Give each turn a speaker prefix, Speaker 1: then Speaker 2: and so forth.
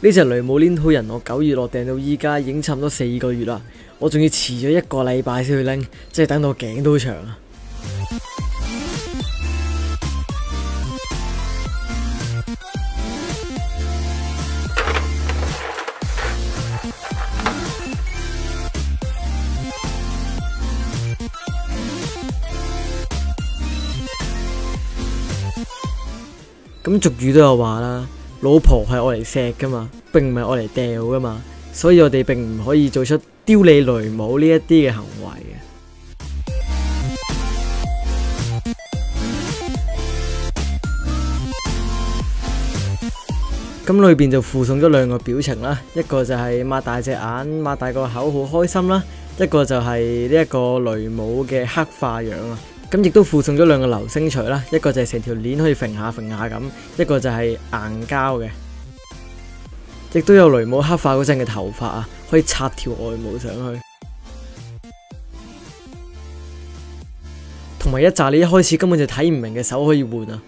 Speaker 1: 呢隻雷姆黏土人我9月落訂到依家已經差唔多4個月啦，我仲要遲咗1個禮拜先去拎，真係等到頸都長啊！咁俗語都有話啦，老婆係愛嚟錫噶嘛，並唔係愛嚟掉噶嘛，所以我哋並唔可以做出丟你雷姆呢一啲嘅行為嘅。咁裏邊就附送咗2個表情啦，一個就係擘大隻眼、擘大個口好開心啦，一個就係呢一個雷姆嘅黑化樣啦。咁亦都附送咗2個流星錘啦，一個就係成條鏈可以揈下揈下咁，一個就係硬膠嘅。亦都有雷姆黑化嗰陣嘅頭髮啊，可以插條外毛上去。同埋一紮你一開始根本就睇唔明嘅手可以換啊！